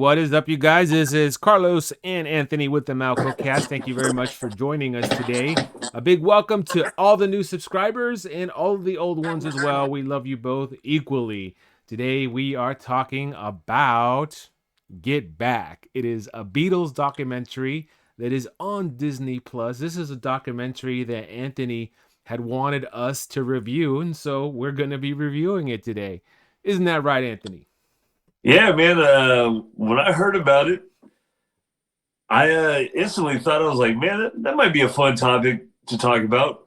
what is up, you guys? This is Carlos and Anthony with the MalcoCast. Thank you very much for joining us today. A big welcome to all the new subscribers and all the old ones as well. We love you both equally. Today we are talking about Get Back. It is a Beatles documentary that is on Disney Plus. This is a documentary that Anthony had wanted us to review, and so we're going to be reviewing it today. Isn't that right, Anthony? Yeah, man. When I heard about it, I instantly thought, I was like, man, that might be a fun topic to talk about.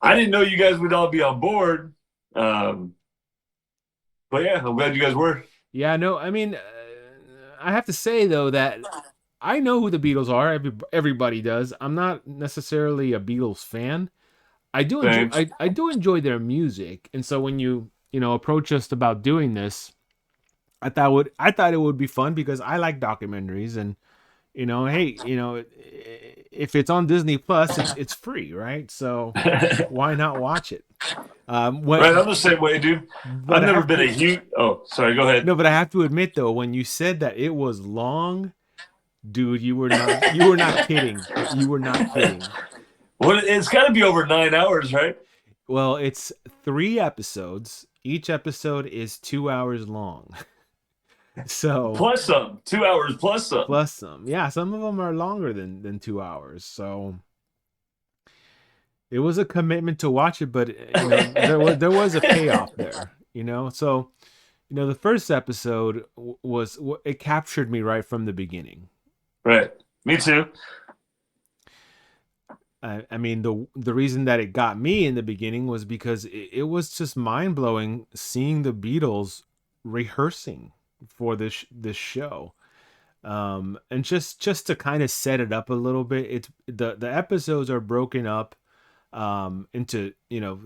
I didn't know you guys would all be on board. But yeah, I'm glad you guys were. Yeah, no, I mean, I have to say, though, that I know who the Beatles are. Everybody does. I'm not necessarily a Beatles fan. I do enjoy, Thanks. I do enjoy their music. And so when you approach us about doing this, I thought it would be fun because I like documentaries, and hey, if it's on Disney Plus, it's free, right? So why not watch it? Right, I'm the same way, dude. But I've I never have been a to huge. Oh, sorry. Go ahead. no, but I have to admit though, when you said that it was long, dude, you were not kidding. You were not kidding. Well, it's got to be over 9 hours, right? Well, it's 3 episodes. Each episode is 2 hours long. So Plus some. 2 hours plus some. plus some. Yeah, some of them are longer than 2 hours. So it was a commitment to watch it, but there was a payoff there. So the first episode was it captured me right from the beginning. Right. Me too. I mean, the reason that it got me in the beginning was because it was just mind blowing seeing the Beatles rehearsing for this show. And just to kind of set it up a little bit, it's the episodes are broken up into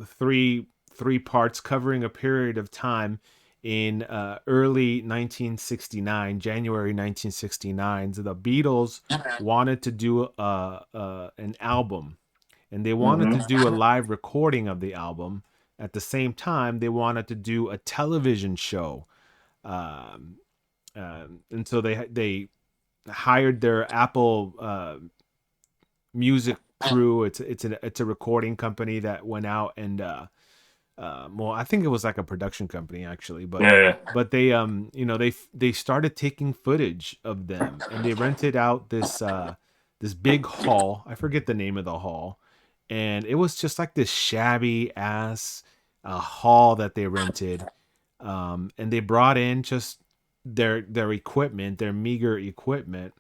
three parts covering a period of time in early 1969, January 1969. So the Beatles wanted to do an album, and they wanted to do a live recording of the album. At the same time, they wanted to do a television show, um, and so they hired their Apple music crew. It's a recording company that went out and well, I think it was like a production company actually, but Yeah. they started taking footage of them, and they rented out this big hall. I forget the name of the hall, and it was just like this shabby ass hall that they rented, and they brought in just their equipment, their meager equipment.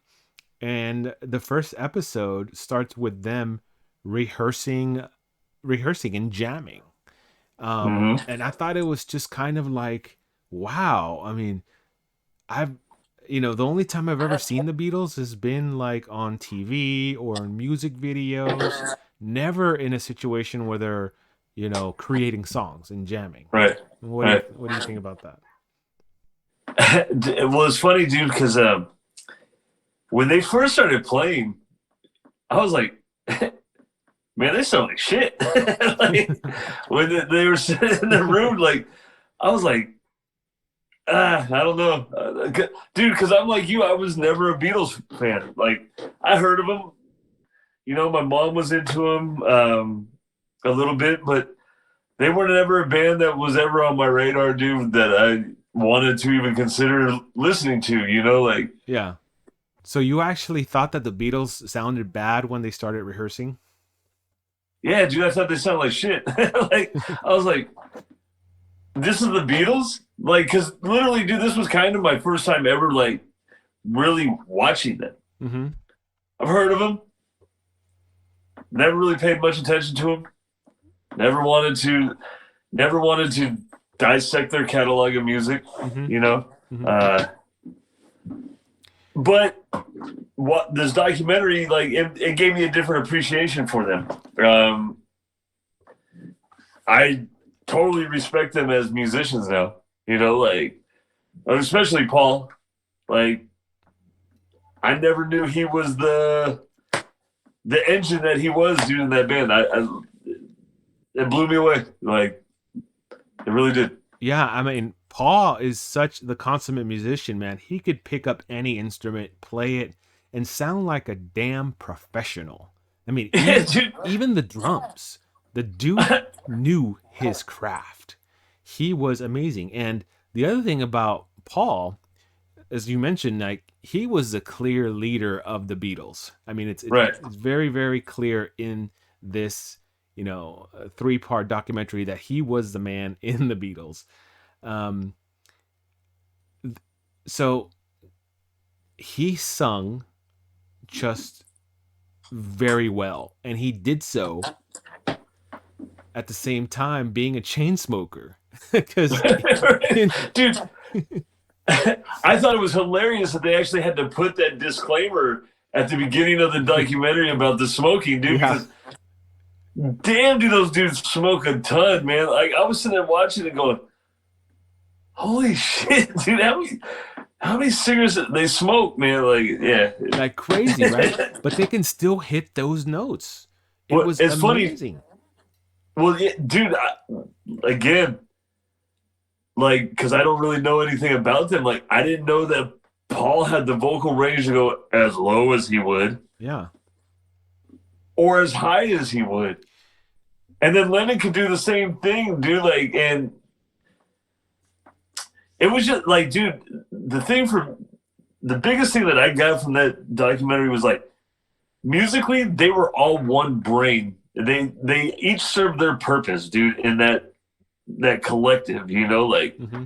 And the first episode starts with them rehearsing and jamming. Hmm. And I thought it was just kind of like, wow. I mean, I've, the only time I've ever seen the Beatles has been like on TV or in music videos, never in a situation where they're, creating songs and jamming. Right. Right. What do you think about that? Well, it's funny, dude, because when they first started playing, I was like, man, they sound like shit. Like, when they were sitting in the room, like, I was like, I don't know. Dude, because I'm like you, I was never a Beatles fan. Like, I heard of them. My mom was into them a little bit, but they weren't ever a band that was ever on my radar, dude, that I wanted to even consider listening to, like. Yeah. So you actually thought that the Beatles sounded bad when they started rehearsing? Yeah, dude, I thought they sounded like shit. Like, I was like, this is the Beatles? Like, because literally, dude, this was kind of my first time ever, like, really watching them. Mm-hmm. I've heard of them. Never really paid much attention to them. Never wanted to dissect their catalog of music, Mm-hmm. Mm-hmm. But what this documentary, like, it gave me a different appreciation for them. I totally respect them as musicians now. Like, especially Paul. Like, I never knew he was the engine that he was, dude, in that band. It blew me away. Like, it really did. Yeah, I mean, Paul is such the consummate musician, man. He could pick up any instrument, play it, and sound like a damn professional. I mean, Dude. even the drums. The dude knew his craft. He was amazing. And the other thing about Paul, as you mentioned, like he was the clear leader of the Beatles. I mean, Right. it's very very clear in this, three-part documentary that he was the man in the Beatles. Um, so he sung just very well, and he did so at the same time being a chain smoker. Because, Dude, I thought it was hilarious that they actually had to put that disclaimer at the beginning of the documentary about the smoking, dude, yeah, because damn, do those dudes smoke a ton, man. Like, I was sitting there watching it going, holy shit, dude, how many cigarettes they smoke, man? Like, yeah. like crazy, right? But they can still hit those notes. It Well, was it's funny. amazing. Well, yeah, dude, again, like, because I don't really know anything about them. Like, I didn't know that Paul had the vocal range to go as low as he would Yeah. or as high as he would. And then Lennon could do the same thing, dude. Like, and it was just like, dude, the biggest thing that I got from that documentary was like, musically, they were all one brain. They each served their purpose, dude, in that collective, like Mm-hmm.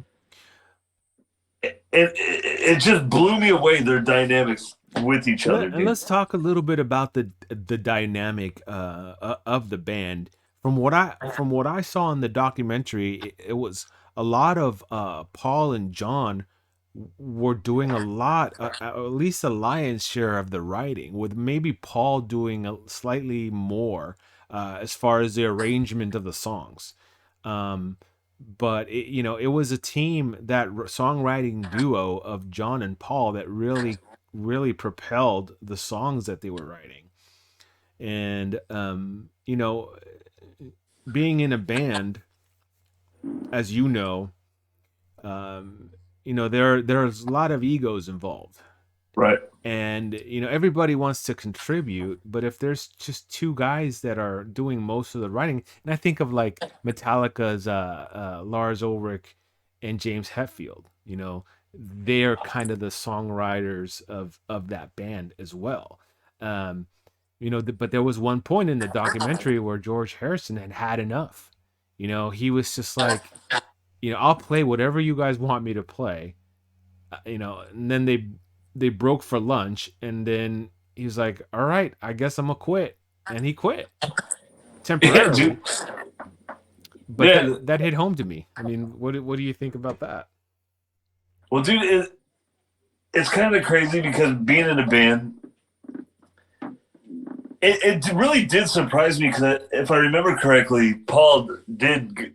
it just blew me away their dynamics with each other, And dude. let's talk a little bit about the dynamic of the band. From what I saw in the documentary, it was a lot of Paul and John were doing a lot, at least a lion's share of the writing, with maybe Paul doing a slightly more as far as the arrangement of the songs. Um, but it was a team, that songwriting duo of John and Paul, that really propelled the songs that they were writing. And being in a band, as um, there's a lot of egos involved, Right. and everybody wants to contribute. But if there's just two guys that are doing most of the writing, and I think of like Metallica's Lars Ulrich and James Hetfield, they're kind of the songwriters of that band as well. um but there was one point in the documentary where George Harrison had enough. He was just like, I'll play whatever you guys want me to play. And then they broke for lunch, and then he was like, all right, I guess I'm gonna quit. And he quit Yeah, dude. temporarily. But Yeah. that hit home to me. I mean, what do you think about that? Well, dude, it's kind of crazy because being in a band, it really did surprise me because if I remember correctly, Paul did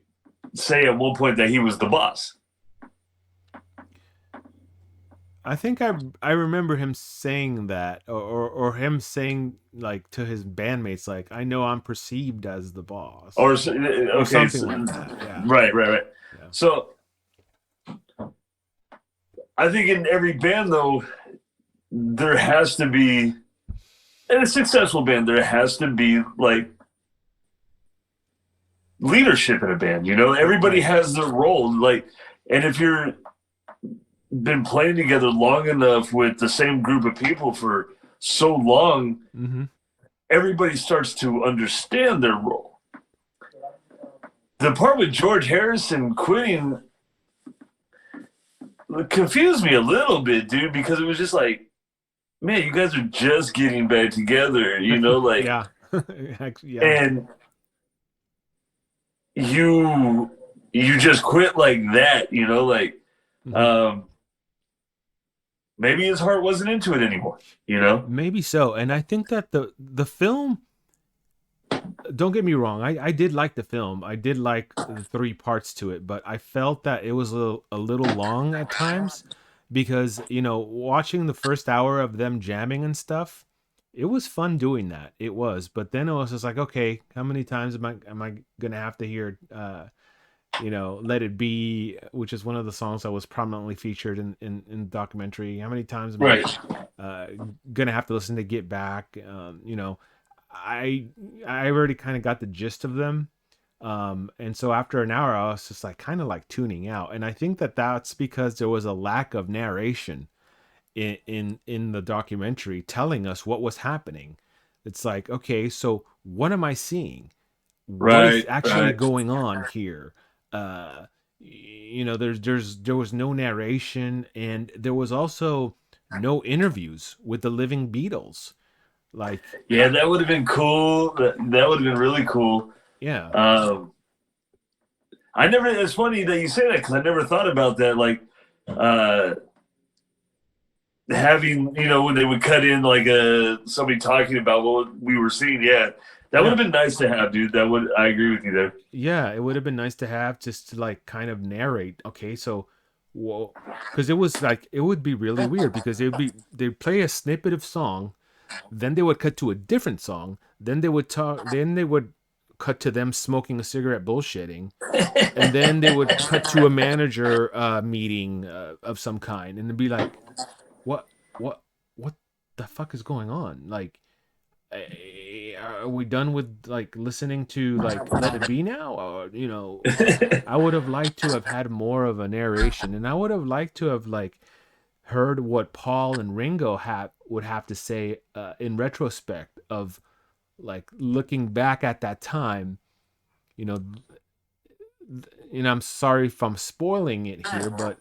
say at one point that he was the boss. I think I remember him saying that, or him saying like to his bandmates, like, I know I'm perceived as the boss, Or or okay, something so, like that. Yeah. right. Yeah. So I think in every band though, there has to be, in a successful band, there has to be like leadership in a band. Everybody Right. has their role. Like, and if you're been playing together long enough with the same group of people for so long, Mm-hmm. everybody starts to understand their role. The part with George Harrison quitting confused me a little bit, dude, because it was just like, man, you guys are just getting back together, like, Yeah. Yeah. and you just quit like that, like, Mm-hmm. um, maybe his heart wasn't into it anymore. Maybe so. And I think that the film, don't get me wrong, I did like the film. I did like the three parts to it, but I felt that it was a little long at times, because, watching the first hour of them jamming and stuff, it was fun doing that. It was. But then it was just like, okay, how many times am I gonna have to hear Let It Be, which is one of the songs that was prominently featured in the documentary. How many times am I Right. uh, gonna have to listen to Get Back? I I already kind of got the gist of them. And so after an hour, I was just like kind of like tuning out. And I think that that's because there was a lack of narration in the documentary telling us what was happening. It's like, okay, so what am I seeing? What is Right. actually Right. going on here? There was no narration, and there was also no interviews with the living Beatles. Like, Yeah, that would have been cool. That would have been really cool. yeah, Um, I never. It's funny that you say that because I never thought about that. Like, uh, having when they would cut in like somebody talking about what we were seeing. Yeah, that would yeah, have been nice to have, dude. That would. I agree with you there. yeah. It would have been nice to have just to like kind of narrate. Okay, so, well, because it was like it would be really weird because they'd play a snippet of song, then they would cut to a different song, then they would cut to them smoking a cigarette, bullshitting, and then they would cut to a manager meeting of some kind, and it'd be like, what, what, what the fuck is going on? Like, are we done with like listening to like Let It Be now? Or I would have liked to have had more of a narration, and I would have liked to have like heard what Paul and Ringo would have to say in retrospect of like looking back at that time. You know, I'm sorry if I'm spoiling it here, but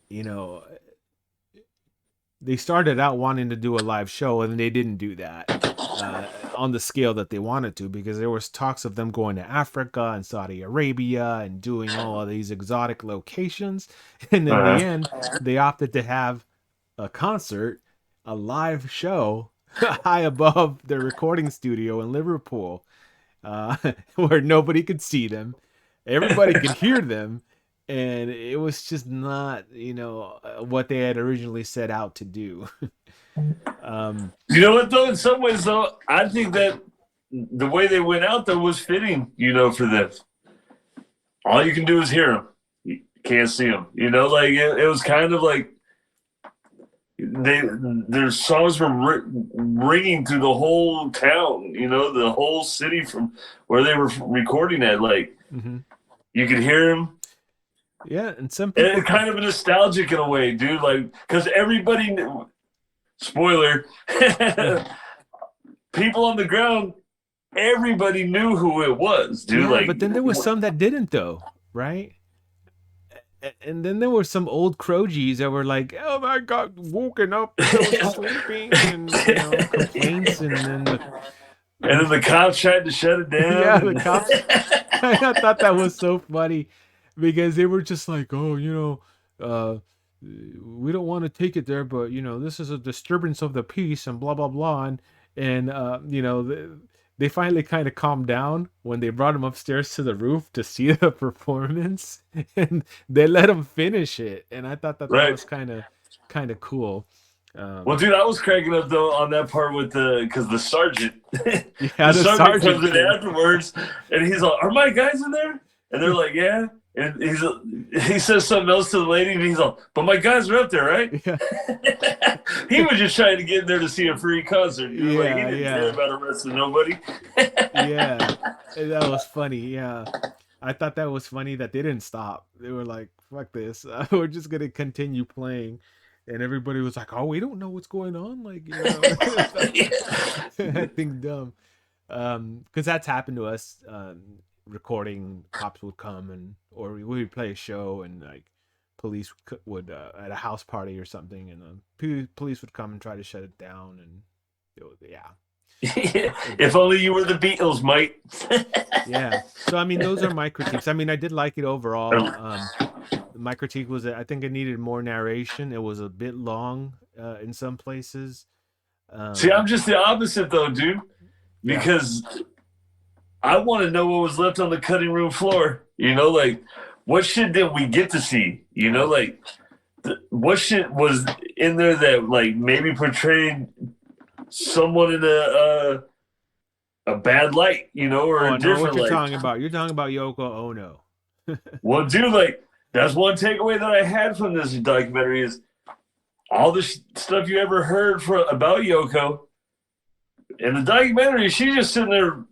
you know, they started out wanting to do a live show and they didn't do that on the scale that they wanted to, because there was talks of them going to Africa and Saudi Arabia and doing all of these exotic locations, and in the Uh-huh. end they opted to have a concert, a live show high above their recording studio in Liverpool, uh, where nobody could see them, everybody could hear them, and it was just not, what they had originally set out to do. um, You know what though? In some ways though, I think that the way they went out though was fitting. For this, all you can do is hear them. You can't see them. Like it was kind of like their songs were ringing through the whole town. The whole city from where they were recording at. Like mhm. you could hear them. Yeah, and some people And could. kind of nostalgic in a way, dude. Like because everybody knew, spoiler, people on the ground, everybody knew who it was, dude. Yeah, Like, but then there was some that didn't, though, right? And then there were some old crogies that were like, "Oh my god, woken up and I was sleeping," and complaints, and then the and then the cops tried to shut it down, yeah, the and cops. I thought that was so funny because they were just like, "Oh, we don't want to take it there, but this is a disturbance of the peace and blah blah blah," and they finally kind of calmed down when they brought him upstairs to the roof to see the performance, and they let him finish it, and I thought that right. was kind of cool. Well, Um, dude, I was cracking up though on that part with because the sergeant, yeah, the the sergeant comes sergeant in kid. afterwards, and he's like, "Are my guys in there?" And they're like, "Yeah." And he says something else to the lady, and he's like, "But my guys are up there, right?" Yeah, He was just trying to get in there to see a free concert. Like he yeah, didn't care yeah. about arresting nobody. Yeah, that was funny. Yeah, I thought that was funny that they didn't stop. They were like, "Fuck this, we're just gonna continue playing," and everybody was like, "Oh, we don't know what's going on." Like, acting dumb. Because that's happened to us. Recording, cops would come, or we would play a show, and like police would at a house party or something, and police would come and try to shut it down, and yeah. If only you were the Beatles, mate. Yeah. So I mean, those are my critiques. I mean, I did like it overall. My critique was that I think it needed more narration. It was a bit long in some places. See, I'm Um, just the opposite though, dude. yeah. Because I want to know what was left on the cutting room floor. Like what shit did we get to see? Right. Like what shit was in there that like maybe portrayed someone in a bad light, or Oh, a I know what different you're light. talking about. You're talking about Yoko Ono. Well, dude, like that's one takeaway that I had from this documentary is all the stuff you ever heard about Yoko. In the documentary, she's just sitting there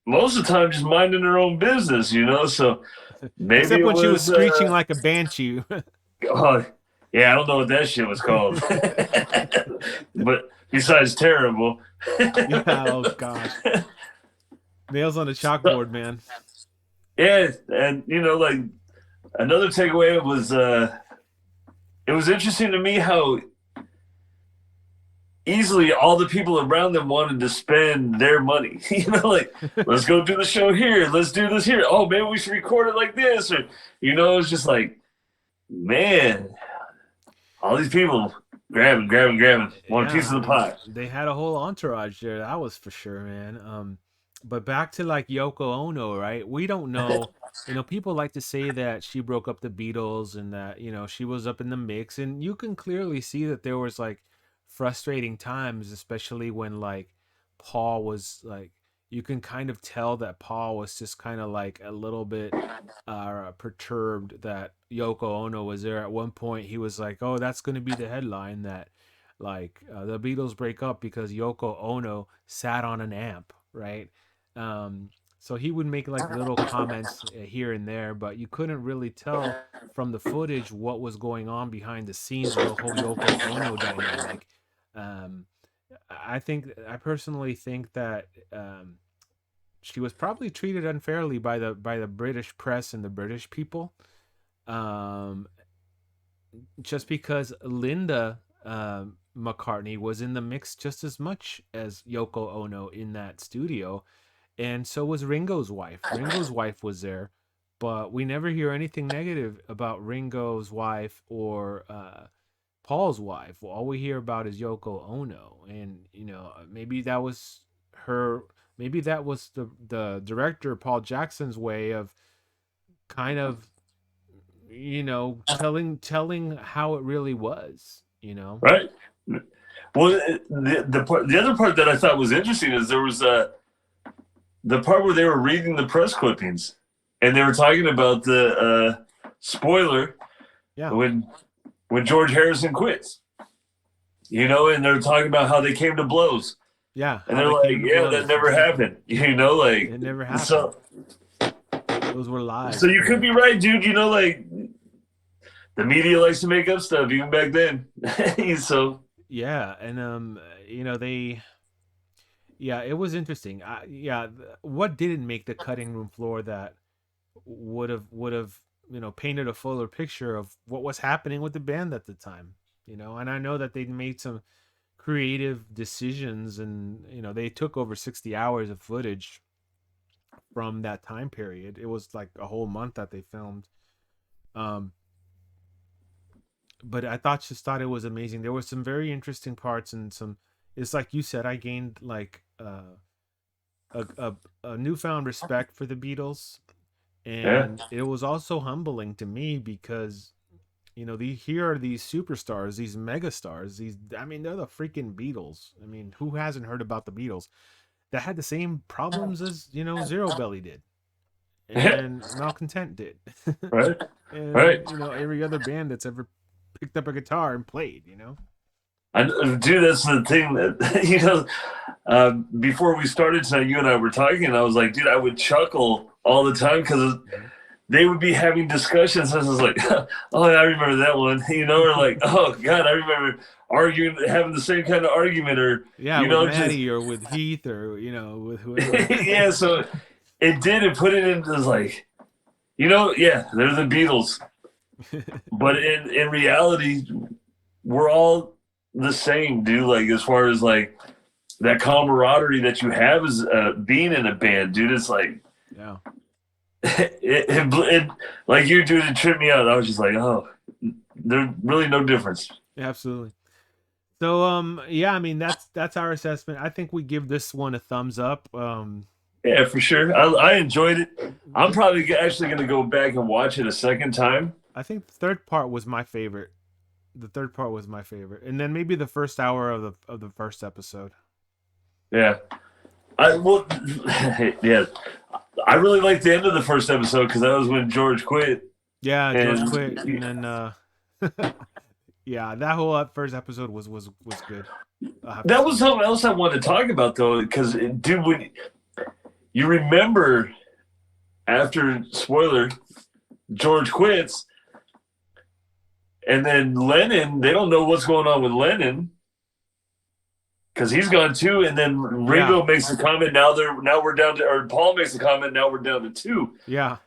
most of the time, just minding her own business, you know. So maybe Except it when she was was. screeching like a banshee. Oh, yeah, I don't know what that shit was called, but besides terrible. Yeah, oh gosh. Nails on the chalkboard, man. Yeah, and like another takeaway was it was interesting to me how easily all the people around them wanted to spend their money. Like let's go do the show here, let's do this here. Oh, maybe we should record it like this, or it's just like, man, all these people grabbing, want a Yeah, piece I of the mean, pie. they had a whole entourage there. That was for sure, man. But back to like Yoko Ono, right? We don't know. People like to say that she broke up the Beatles and that, she was up in the mix. And you can clearly see that there was like frustrating times, especially when like Paul was like, you can kind of tell that Paul was just kind of like a little bit perturbed that Yoko Ono was there. At one point, he was like, "Oh, that's going to be the headline that like the Beatles break up because Yoko Ono sat on an amp," right? Um, so he would make like little comments here and there, but you couldn't really tell from the footage what was going on behind the scenes of the whole Yoko Ono dynamic. Um, I personally think that she was probably treated unfairly by the British press and the British people. Um, just because Linda McCartney was in the mix just as much as Yoko Ono in that studio, and so was Ringo's wife. Ringo's wife was there, but we never hear anything negative about Ringo's wife or Paul's wife. All we hear about is Yoko Ono, and maybe that was her. Maybe that was the director Paul Jackson's way of kind of telling how it really was. Right. Well, the other part that I thought was interesting is there was the part where they were reading the press clippings, and they were talking about the spoiler Yeah, when George Harrison quits. And they're talking about how they came to blows, yeah, and how they're they like, came to "Yeah, that blows, never exactly. happened." Like It never happened. so. Those were So lies. you could be right, dude. Like the media likes to make up stuff even back then. So Yeah, and they yeah, it was interesting. Yeah, what didn't make the cutting room floor that would have painted a fuller picture of what was happening with the band at the time. And I know that they made some creative decisions, and they took over 60 hours of footage from that time period. It was like a whole month that they filmed. um but I thought it was amazing. There were some very interesting parts, and some, it's like you said, I gained like a newfound respect for the Beatles. yeah, And it was also humbling to me because here are these superstars, these megastars, I mean, they're the freaking Beatles. I mean, who hasn't heard about the Beatles that had the same problems as Zero Belly did yeah, and Malcontent did? right, right. And every other band that's ever picked up a guitar and played. Dude, that's the thing that before we started tonight, you and I were talking, and I was like, dude, I would chuckle all the time because they would be having discussions. And I was like, oh, I remember that one, or like, oh God, I remember arguing, having the same kind of argument, or Yeah, with just Maddie or with Heath or with whoever. yeah. So it put it into like, yeah, they're the Beatles, but in reality, we're all the same, dude. Like as far as like that camaraderie that you have as being in a band, dude. It's like Yeah, it like you, dude. It tripped me out. I was just like, oh, there's really no difference. absolutely. So yeah, I mean, that's our assessment. I think we give this one a thumbs up. Yeah, for sure. I enjoyed it. I'm probably actually going to go back and watch it a second time. I think the third part was my favorite. The third part was my favorite, and then maybe the first hour of the first episode. Yeah. I well, yeah. I really liked the end of the first episode because that was when George quit. Yeah, George quit, and And then yeah, that whole first episode was good. I have to that was say. something else I wanted to talk about though, because dude, when you remember after spoiler, George quits, and then Lennon, they don't know what's going on with Lennon because he's gone too. And then Yeah, Ringo makes a comment. Now we're down to, or Paul makes a comment. Now we're down to two. yeah,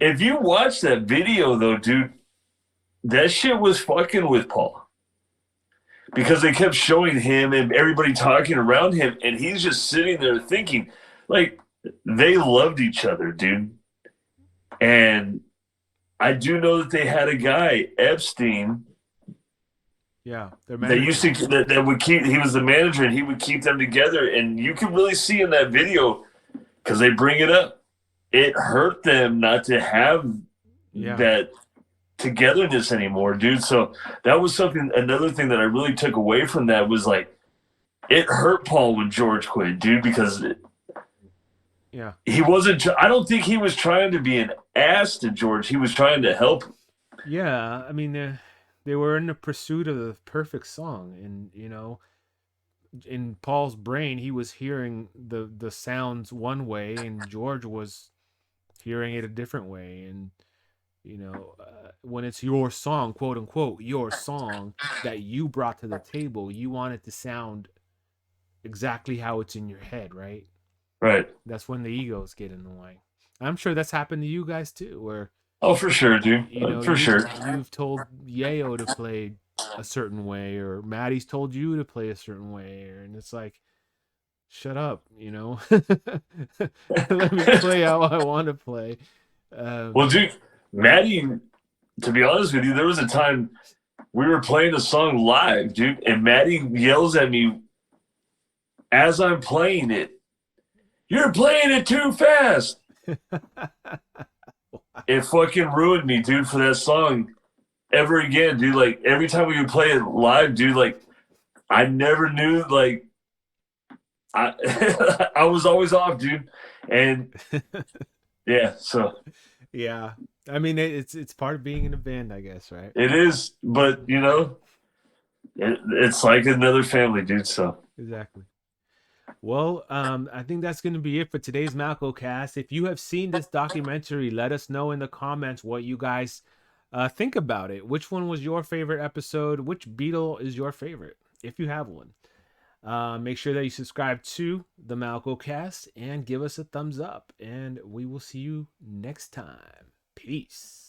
If you watch that video though, dude, that shit was fucking with Paul because they kept showing him and everybody talking around him, and he's just sitting there thinking, like, they loved each other, dude. And I do know that they had a guy, Epstein, yeah. Their that used manager. to that would keep. He was the manager, and he would keep them together. And you can really see in that video because they bring it up. It hurt them not to have Yeah, that togetherness anymore, dude. So that was something. Another thing that I really took away from that was like it hurt Paul when George quit, dude, because yeah, he wasn't. I don't think he was trying to be an ass to George. He was trying to help him. yeah. I mean, they were in the pursuit of the perfect song, and in Paul's brain, he was hearing the sounds one way, and George was hearing it a different way. And when it's your song, quote unquote, your song that you brought to the table, you want it to sound exactly how it's in your head, right? Right. That's when the egos get in the way. I'm sure that's happened to you guys too, where Oh, for sure, dude. For you've sure. told Yayo to play a certain way, or Maddie's told you to play a certain way, and it's like, shut up, let me play how I want to play. Well, Um, dude, Maddie, to be honest with you, there was a time we were playing a song live, dude, and Maddie yells at me as I'm playing it. You're playing it too fast. It fucking ruined me, dude, for that song ever again, dude. Like every time we would play it live, dude, like I never knew, like I I was always off, dude, and yeah, so yeah, I mean it's part of being in a band, I guess, right? it is, but it's like another family, dude. So Exactly. Well, I think that's going to be it for today's MalcoCast. If you have seen this documentary, let us know in the comments what you guys think about it. Which one was your favorite episode? Which Beatle is your favorite, if you have one? Make sure that you subscribe to the MalcoCast and give us a thumbs up. And we will see you next time. Peace.